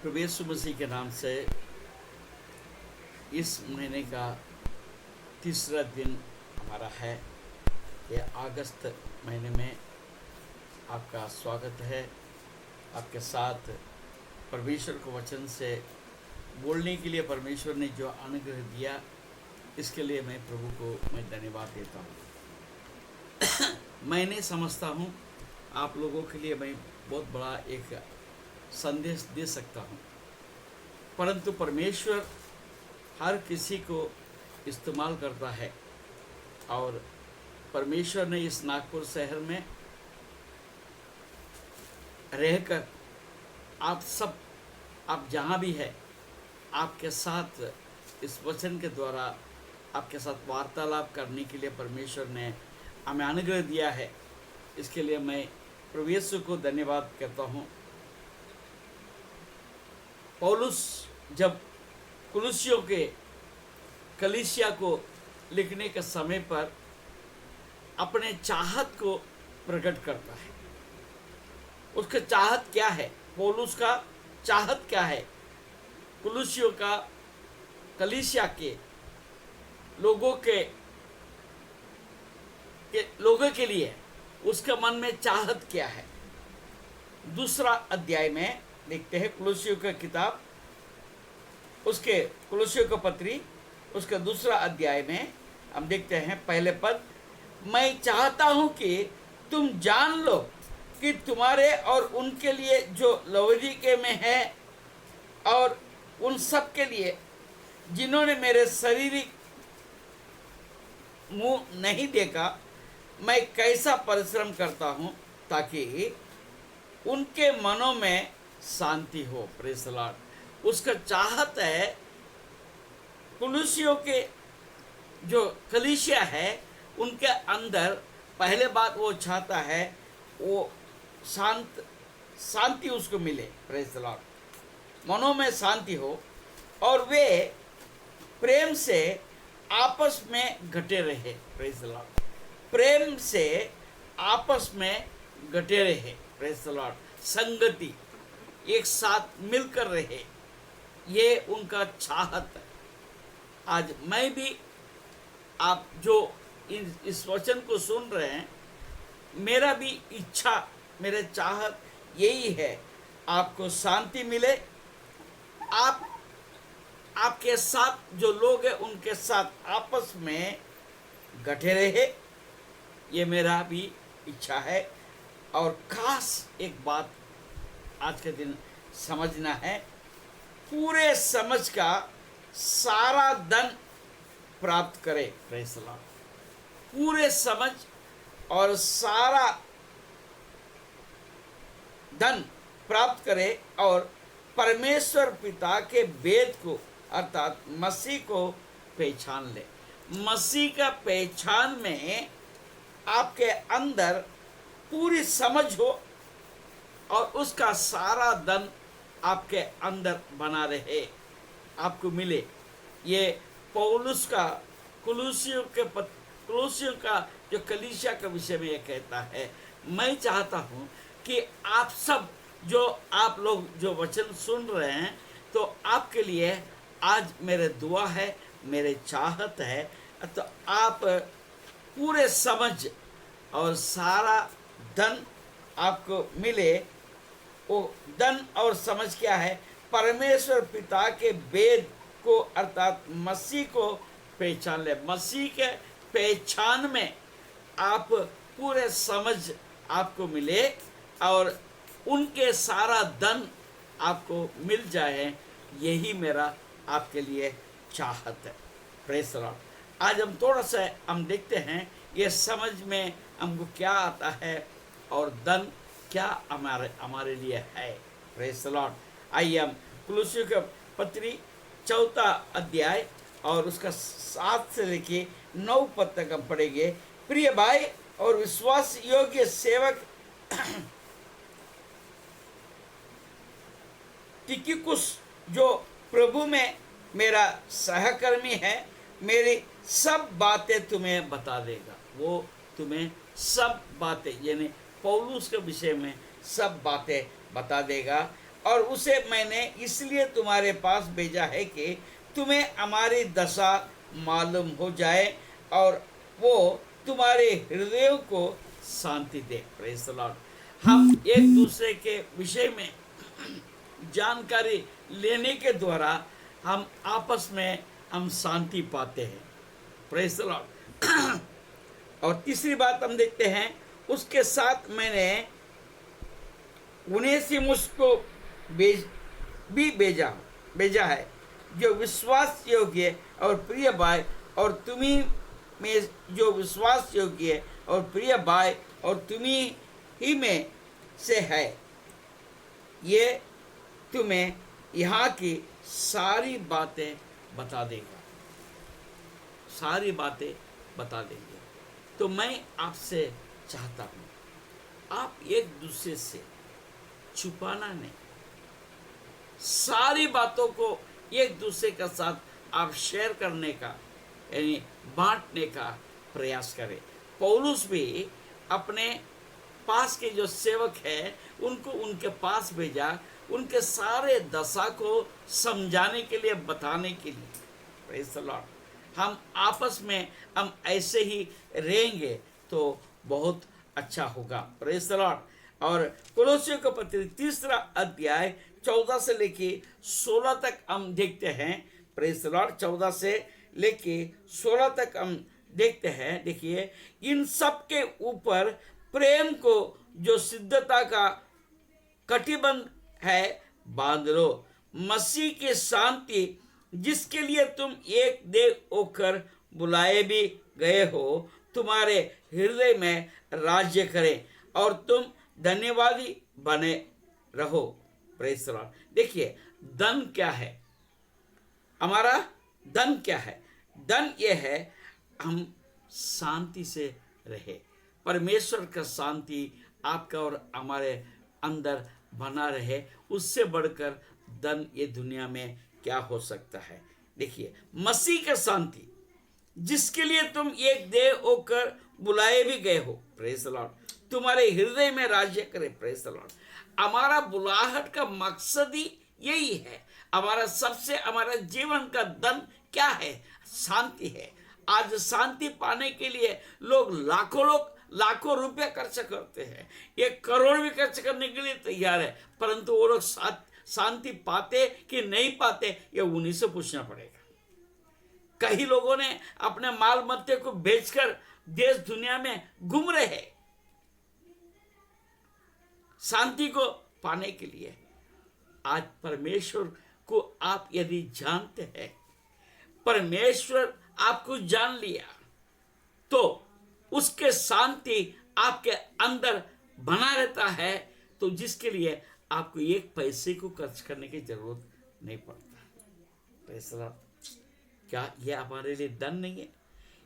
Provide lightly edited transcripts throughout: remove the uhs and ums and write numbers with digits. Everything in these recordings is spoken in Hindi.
प्रभु यीशु मसीह के नाम से इस महीने का तीसरा दिन हमारा है। यह अगस्त महीने में आपका स्वागत है। आपके साथ परमेश्वर को वचन से बोलने के लिए परमेश्वर ने जो अनुग्रह दिया, इसके लिए मैं प्रभु को मैं धन्यवाद देता हूँ। मैं नहीं समझता हूँ आप लोगों के लिए मैं बहुत बड़ा एक संदेश दे सकता हूँ, परंतु परमेश्वर हर किसी को इस्तेमाल करता है। और परमेश्वर ने इस नागपुर शहर में रहकर आप जहाँ भी है, आपके साथ इस वचन के द्वारा आपके साथ वार्तालाप करने के लिए परमेश्वर ने हमें अनुग्रह दिया है। इसके लिए मैं प्रभु यीशु को धन्यवाद करता हूँ। पौलुस जब कुलुसियों के कलीसिया को लिखने के समय पर अपने चाहत को प्रकट करता है। उसका चाहत क्या है? पौलुस का चाहत क्या है? कुलुसियों का कलीसिया के लोगों के लिए उसके मन में चाहत क्या है? दूसरा अध्याय में देखते हैं कुलुसियों का किताब, उसके कुलुसियों का पत्री, उसका दूसरा अध्याय में हम देखते हैं पहले पद, मैं चाहता हूं कि तुम जान लो कि तुम्हारे और उनके लिए जो लवोदिकिया में है और उन सब के लिए जिन्होंने मेरे शारीरिक मुंह नहीं देखा, मैं कैसा परिश्रम करता हूं ताकि उनके मनों में शांति हो। Praise the Lord. उसका चाहत है कुलुसियों के जो कलीसिया है उनके अंदर पहले बात वो चाहता है वो शांति उसको मिले। Praise the Lord. मनों में शांति हो और वे प्रेम से आपस में घटे रहे। Praise the Lord. प्रेम से आपस में घटे रहे। Praise the Lord. संगति, एक साथ मिलकर रहे, ये उनका चाहत है। आज मैं भी आप जो इस वचन को सुन रहे हैं, मेरा भी इच्छा, मेरे चाहत यही है, आपको शांति मिले, आपके साथ जो लोग हैं उनके साथ आपस में घटे रहे, ये मेरा भी इच्छा है। और खास एक बात आज के दिन समझना है, पूरे समझ का सारा धन प्राप्त करे। Praise the Lord. पूरे समझ और सारा धन प्राप्त करे और परमेश्वर पिता के वेद को अर्थात मसीह को पहचान ले। मसीह का पहचान में आपके अंदर पूरी समझ हो और उसका सारा धन आपके अंदर बना रहे, आपको मिले। ये पौलुस का कुलुसियों का जो कलीसिया के विषय में ये कहता है। मैं चाहता हूँ कि आप सब जो आप लोग जो वचन सुन रहे हैं, तो आपके लिए आज मेरे दुआ है, मेरे चाहत है, तो आप पूरे समझ और सारा धन आपको मिले। वो धन और समझ क्या है? परमेश्वर पिता के वेद को अर्थात मसीह को पहचान ले। मसीह के पहचान में आप पूरे समझ आपको मिले और उनके सारा धन आपको मिल जाए, यही मेरा आपके लिए चाहत है। Praise the Lord. आज हम थोड़ा सा हम देखते हैं ये समझ में हमको क्या आता है और धन क्या हमारे लिए है। Praise the Lord. आइए हम कुलुसियों के पत्री 4 अध्याय और उसका 7 से लेके 9 पद तक हम पढ़ेंगे। प्रिय भाई और विश्वास योग्य सेवक तिकिकुस, जो प्रभु में मेरा सहकर्मी है, मेरी सब बातें तुम्हें बता देगा। वो तुम्हें सब बातें यानी पौलुस के विषय में सब बातें बता देगा। और उसे मैंने इसलिए तुम्हारे पास भेजा है कि तुम्हें हमारी दशा मालूम हो जाए और वो तुम्हारे हृदयों को शांति दे। Praise the Lord. हम एक दूसरे के विषय में जानकारी लेने के द्वारा हम आपस में हम शांति पाते हैं। Praise the Lord. और तीसरी बात हम देखते हैं, उसके साथ मैंने उनेसिमुस को भेजा है, जो विश्वास योग्य और प्रिय भाई और तुम्ही में जो विश्वास योग्य और प्रिय भाई और तुम्ही ही में से है। ये तुम्हें यहाँ की सारी बातें बता देगा, सारी बातें बता देंगे। तो मैं आपसे चाहता हूँ, आप एक दूसरे से छुपाना नहीं, सारी बातों को एक दूसरे के साथ आप शेयर करने का यानी बांटने का प्रयास करें। पौलुस भी अपने पास के जो सेवक हैं उनको उनके पास भेजा, उनके सारे दशा को समझाने के लिए, बताने के लिए। Praise the Lord. हम आपस में हम ऐसे ही रहेंगे तो बहुत अच्छा होगा। Praise the Lord. और कोलोसियों का पत्र 3 अध्याय 14 से लेके 16 तक हम देखते हैं। Praise the Lord. 14 से लेके 16 तक हम देखते हैं। देखिए, इन सब के ऊपर प्रेम को जो सिद्धता का कटिबंध है बांध लो। मसीह की शांति जिसके लिए तुम एक देह होकर बुलाए भी गए हो, तुम्हारे हृदय में राज्य करे और तुम धन्यवादी बने रहो। Praise the Lord. देखिए, धन क्या है? हमारा धन क्या है? धन ये है हम शांति से रहे। परमेश्वर का शांति आपका और हमारे अंदर बना रहे। उससे बढ़कर धन ये दुनिया में क्या हो सकता है? देखिए, मसीह का शांति जिसके लिए तुम एक देह होकर बुलाए भी गए हो, प्रेज द लॉर्ड, तुम्हारे हृदय में राज्य करे। Praise the Lord. हमारा बुलाहट का मकसद ही यही है। हमारा जीवन का धन क्या है? शांति है। आज शांति पाने के लिए लोग लाखों रुपए खर्च करते हैं, 1 करोड़ भी खर्च करने के लिए तैयार है, परंतु वो लोग शांति पाते कि नहीं पाते, ये उन्हीं से पूछना पड़ेगा। कई लोगों ने अपने माल मत्ते को बेचकर देश दुनिया में घूम रहे हैं शांति को पाने के लिए। आज परमेश्वर को आप यदि जानते हैं, परमेश्वर आपको जान लिया, तो उसके शांति आपके अंदर बना रहता है, तो जिसके लिए आपको 1 पैसे को खर्च करने की जरूरत नहीं पड़ता। पैसा क्या ये हमारे लिए धन नहीं है?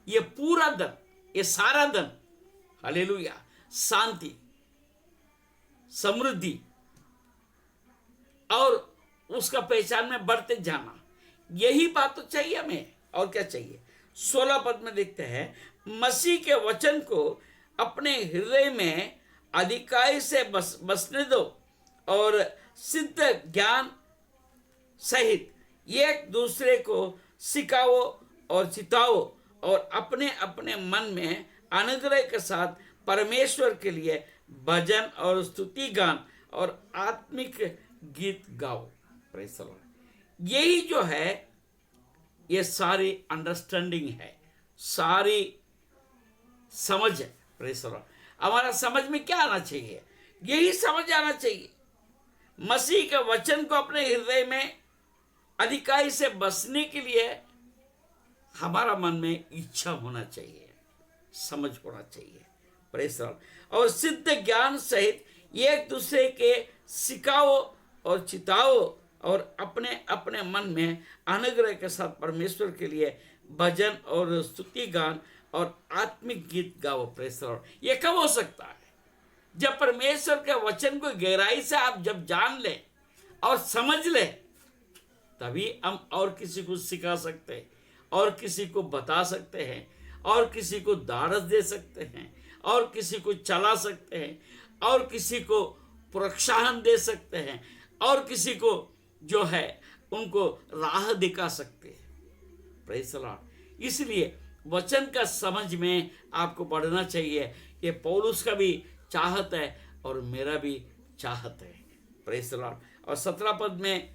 ये पूरा धन, ये सारा धन, हालेलुया, शांति, समृद्धि और उसका पहचान में बढ़ते जाना, यही बात तो चाहिए हमें। और क्या चाहिए? 16 पद में देखते हैं, मसीह के वचन को अपने हृदय में अधिकाई से बसने दो और सिद्ध ज्ञान सहित एक दूसरे को सिखाओ और चिताओ और अपने अपने मन में अनुग्रह के साथ परमेश्वर के लिए भजन और स्तुति गान और आत्मिक गीत गाओ। Praise the Lord. यही जो है, ये सारी अंडरस्टैंडिंग है, सारी समझ है। Praise the Lord. हमारा समझ में क्या आना चाहिए? यही समझ आना चाहिए। मसीह के वचन को अपने हृदय में अधिकाई से बसने के लिए हमारा मन में इच्छा होना चाहिए, समझ होना चाहिए। Praise the Lord. और सिद्ध ज्ञान सहित एक दूसरे के सिखाओ और चिताओ और अपने अपने मन में अनुग्रह के साथ परमेश्वर के लिए भजन और स्तुति गान और आत्मिक गीत गाओ। Praise the Lord. ये कब हो सकता है? जब परमेश्वर के वचन को गहराई से आप जब जान ले और समझ ले, तभी हम और किसी को सिखा सकते हैं, और किसी को बता सकते हैं, और किसी को धारस दे सकते हैं, और किसी को चला सकते हैं, और किसी को प्रोत्साहन दे सकते हैं, और किसी को जो है उनको राह दिखा सकते हैं। Praise the Lord. इसलिए वचन का समझ में आपको बढ़ना चाहिए। ये पौलुस का भी चाहत है और मेरा भी चाहत है। Praise the Lord. और 17 पद में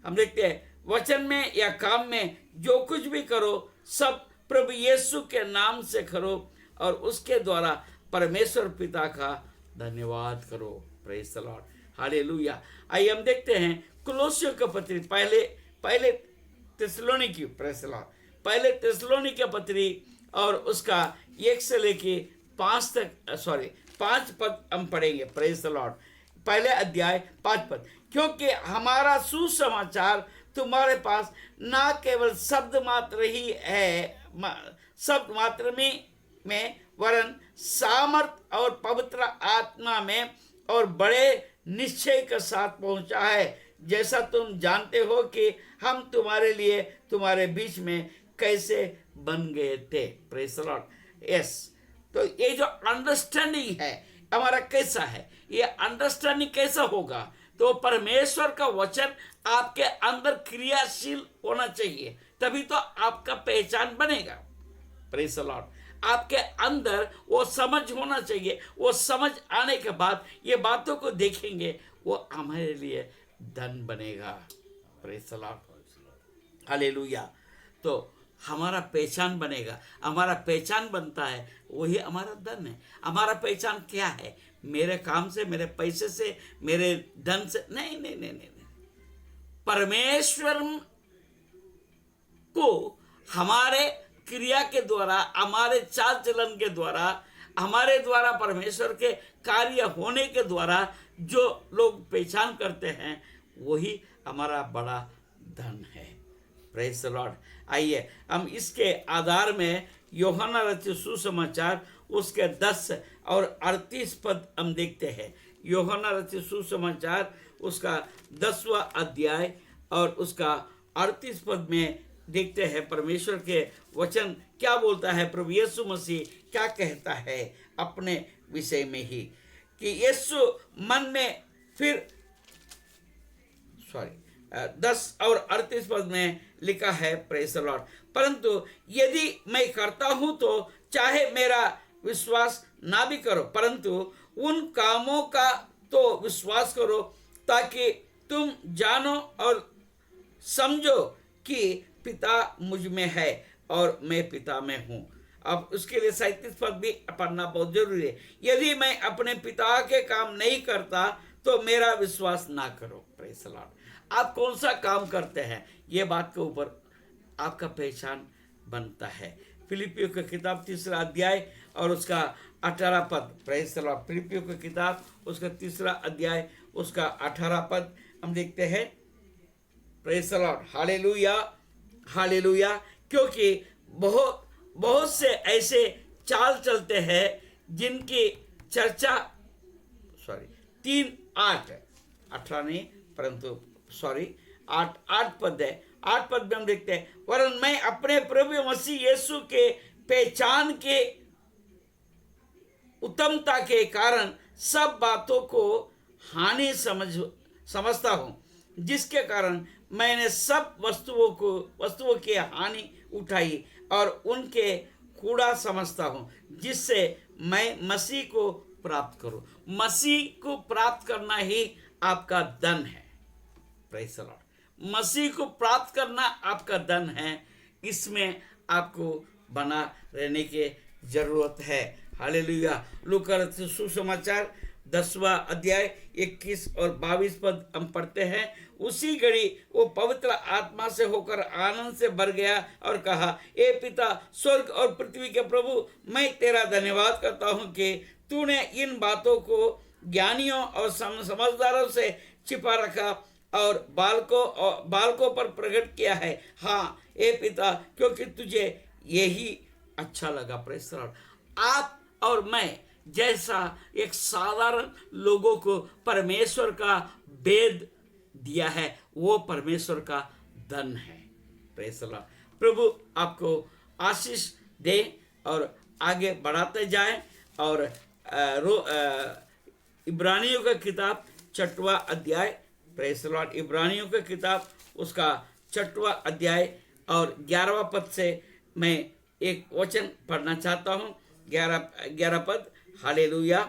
हम देखते हैं, वचन में या काम में जो कुछ भी करो सब प्रभु यीशु के नाम से करो और उसके द्वारा परमेश्वर पिता का धन्यवाद करो। Praise the Lord, hallelujah. आइए हम देखते हैं कुलोसियों का पत्री, पहले थिस्सलुनीकी, प्रेज़ द लॉर्ड, पहले थिस्सलुनीकी पत्री और उसका 1 से लेके 5 तक, 5 पद हम पढ़ेंगे। Praise the Lord. पहले अध्याय 5 पद, क्योंकि हमारा सुसमाचार तुम्हारे पास ना केवल शब्द मात्र ही है, शब्द मात्र में वरन सामर्थ और पवित्र आत्मा में और बड़े निश्चय के साथ पहुंचा है, जैसा तुम जानते हो कि हम तुम्हारे लिए तुम्हारे बीच में कैसे बन गए थे। Praise the Lord. यस, तो ये जो अंडरस्टैंडिंग है हमारा कैसा है, ये अंडरस्टैंडिंग कैसा होगा, तो परमेश्वर का वचन आपके अंदर क्रियाशील होना चाहिए, तभी तो आपका पहचान बनेगा। Praise the Lord. आपके अंदर वो समझ होना चाहिए। वो समझ आने के बाद ये बातों को देखेंगे, वो हमारे लिए धन बनेगा। Praise the Lord, hallelujah. तो हमारा पहचान बनेगा। हमारा पहचान बनता है, वही हमारा धन है। हमारा पहचान क्या है? मेरे काम से, मेरे पैसे से, मेरे धन से नहीं, नहीं, नहीं, नहीं, नहीं। परमेश्वर को हमारे क्रिया के द्वारा, हमारे चाल चलन के द्वारा, हमारे द्वारा परमेश्वर के कार्य होने के द्वारा जो लोग पहचान करते हैं, वही हमारा बड़ा धन है। Praise the Lord. आइए हम इसके आधार में यूहन्ना रचित सुसमाचार उसके 10 और 38 पद हम देखते हैं। यूहन्ना रचित सुसमाचार उसका 10वां अध्याय और उसका 38 पद में देखते हैं परमेश्वर के वचन क्या बोलता है। प्रभु यीशु मसीह क्या कहता है अपने विषय में ही, कि यीशु मन में फिर 10 और 38 पद में लिखा है, प्रेज़ द लॉर्ड, परंतु यदि मैं करता हूं तो चाहे मेरा विश्वास ना भी करो, परंतु उन कामों का तो विश्वास करो ताकि तुम जानो और समझो कि पिता मुझ में है और मैं पिता में हूँ। अब उसके लिए 37 पद भी पढ़ना बहुत जरूरी है। यदि मैं अपने पिता के काम नहीं करता तो मेरा विश्वास ना करो। Praise the Lord. आप कौन सा काम करते हैं, ये बात के ऊपर आपका पहचान बनता है। फिलिपियों की किताब 3 अध्याय और उसका 18 पद, प्रेज़ द लॉर्ड। फिलिपियों की किताब उसका 3 अध्याय उसका 18 पद हम देखते हैं। Praise the Lord, hallelujah, hallelujah. क्योंकि बहुत से ऐसे चाल चलते हैं जिनकी चर्चा 3:8 18 नहीं परंतु 8 पद है। 8 पद में हम देखते हैं, वरन मैं अपने प्रभु मसीह यीशु के पहचान के उत्तमता के कारण सब बातों को हानि समझता हूँ, जिसके कारण मैंने सब वस्तुओं की हानि उठाई और उनके कूड़ा समझता हूँ, जिससे मैं मसीह को प्राप्त करूँ। मसीह को प्राप्त करना ही आपका धन है। Praise the Lord. मसीह को प्राप्त करना आपका धन है, इसमें आपको बना रहने की जरूरत है। हालेलुया। लूका रचित सुसमाचार 10वां अध्याय 21 और 22 पद हम पढ़ते हैं। उसी घड़ी वो पवित्र आत्मा से होकर आनंद से भर गया और कहा, ए पिता, स्वर्ग और पृथ्वी के प्रभु, मैं तेरा धन्यवाद करता हूँ कि तूने इन बातों को ज्ञानियों और समझदारों से छिपा रखा और बालकों पर प्रकट किया है। हाँ ए पिता, क्योंकि तुझे यही अच्छा लगा। Praise the Lord. आप और मैं जैसा एक साधारण लोगों को परमेश्वर का भेद दिया है, वो परमेश्वर का धन है। Praise the Lord. प्रभु आपको आशीष दे और आगे बढ़ाते जाए। और इब्रानियों का किताब 6वां अध्याय, प्रेस लॉर्ड। इब्रानियों की किताब उसका 6वां अध्याय और 11वां पद से मैं एक वचन पढ़ना चाहता हूँ। 11 पद, हालेलुया।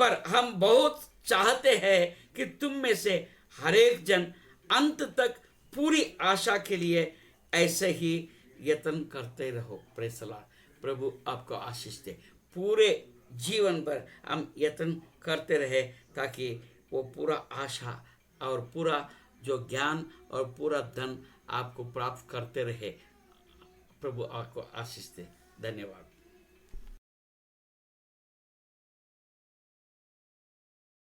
पर हम बहुत चाहते हैं कि तुम में से हर एक जन अंत तक पूरी आशा के लिए ऐसे ही यत्न करते रहो। Press Lord. प्रभु आपको आशीष दे। पूरे जीवन भर हम यत्न करते रहे ताकि वो पूरा आशा और पूरा जो ज्ञान और पूरा धन आपको प्राप्त करते रहे। प्रभु आपको आशीष दे। धन्यवाद।